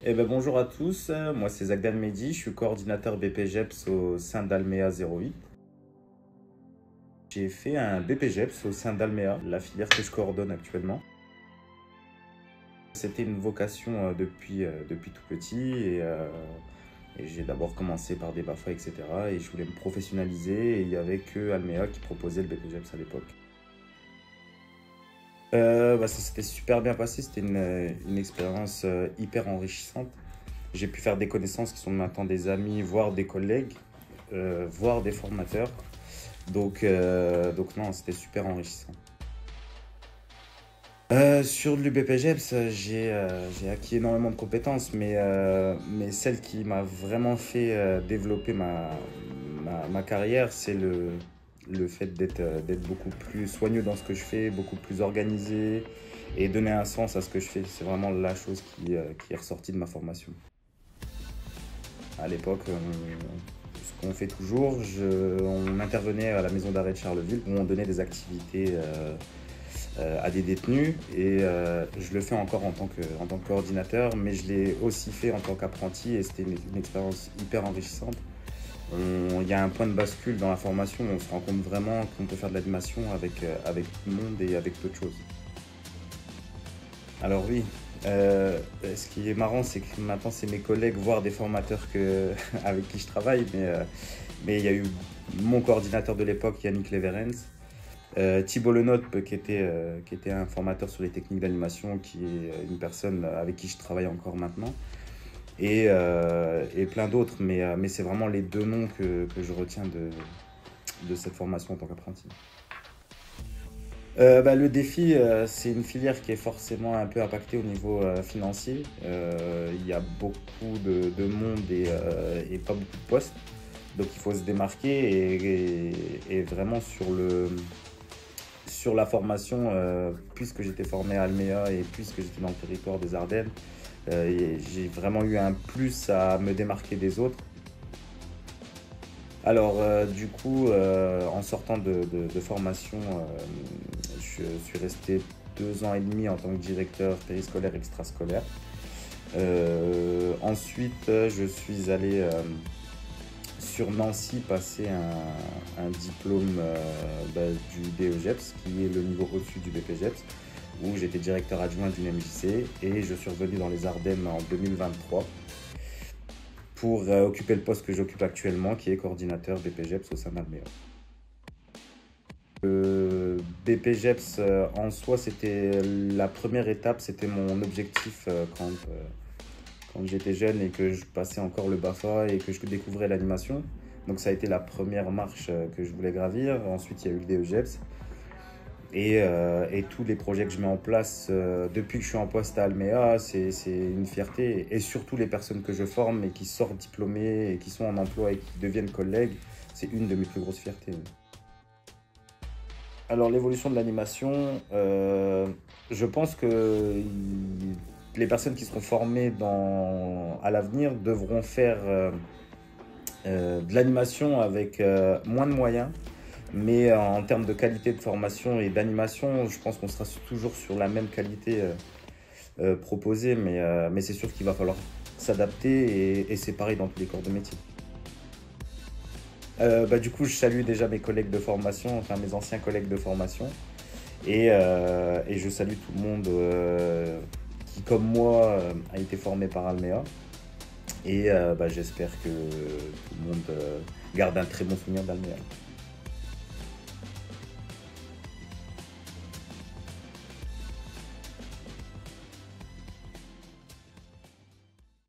Bonjour à tous, moi c'est Zagdan Mehdi, je suis coordinateur BPGEPS au sein d'Almea 08. J'ai fait un BPGEPS au sein d'Almea, la filière que je coordonne actuellement. C'était une vocation depuis tout petit et j'ai d'abord commencé par des BAFA, etc. Et je voulais me professionnaliser et il n'y avait que Almea qui proposait le BPGEPS à l'époque. Ça s'était super bien passé, c'était une expérience hyper enrichissante. J'ai pu faire des connaissances qui sont maintenant des amis, voire des collègues, voire des formateurs. Donc non, c'était super enrichissant. Sur l'UBPGEPS, j'ai acquis énormément de compétences, mais celle qui m'a vraiment fait développer ma carrière, c'est le fait d'être beaucoup plus soigneux dans ce que je fais, beaucoup plus organisé et donner un sens à ce que je fais. C'est vraiment la chose qui est ressortie de ma formation. À l'époque, ce qu'on fait toujours, on intervenait à la maison d'arrêt de Charleville où on donnait des activités à des détenus et je le fais encore en tant que coordinateur, mais je l'ai aussi fait en tant qu'apprenti et c'était une expérience hyper enrichissante. Il y a un point de bascule dans la formation où on se rend compte vraiment qu'on peut faire de l'animation avec tout le monde et avec peu de choses. Alors oui, ce qui est marrant, c'est que maintenant c'est mes collègues, voire des formateurs avec qui je travaille, mais il y a eu mon coordinateur de l'époque, Yannick Leverens, Thibault Lenotre, qui était un formateur sur les techniques d'animation, qui est une personne avec qui je travaille encore maintenant, et plein d'autres, mais c'est vraiment les deux noms que je retiens de cette formation en tant qu'apprenti. Le défi, c'est une filière qui est forcément un peu impactée au niveau financier. Il y a beaucoup de monde et pas beaucoup de postes. Donc il faut se démarquer et vraiment sur la formation, puisque j'étais formé à Almea et puisque j'étais dans le territoire des Ardennes, j'ai vraiment eu un plus à me démarquer des autres. Alors, en sortant de formation, je suis resté 2 ans et demi en tant que directeur périscolaire extrascolaire. Ensuite, je suis allé sur Nancy passer un diplôme du DEGEPS, qui est le niveau au-dessus du BPGEPS, où j'étais directeur adjoint d'une MJC et je suis revenu dans les Ardennes en 2023 pour occuper le poste que j'occupe actuellement, qui est coordinateur BPGEPS au sein d'Almea. Le BPGEPS en soi, c'était la première étape, c'était mon objectif quand j'étais jeune et que je passais encore le BAFA et que je découvrais l'animation. Donc ça a été la première marche que je voulais gravir. Ensuite, il y a eu le DEGEPS. Et tous les projets que je mets en place depuis que je suis en poste à Almea, c'est une fierté. Et surtout les personnes que je forme et qui sortent diplômées et qui sont en emploi et qui deviennent collègues, c'est une de mes plus grosses fiertés. Alors l'évolution de l'animation, je pense que les personnes qui seront formées à l'avenir devront faire de l'animation avec moins de moyens. Mais en termes de qualité de formation et d'animation, je pense qu'on sera toujours sur la même qualité proposée, mais c'est sûr qu'il va falloir s'adapter et c'est pareil dans tous les corps de métier. Du coup, je salue déjà mes collègues de formation, enfin mes anciens collègues de formation, et je salue tout le monde qui, comme moi, a été formé par Almea. Et j'espère que tout le monde garde un très bon souvenir d'Almea.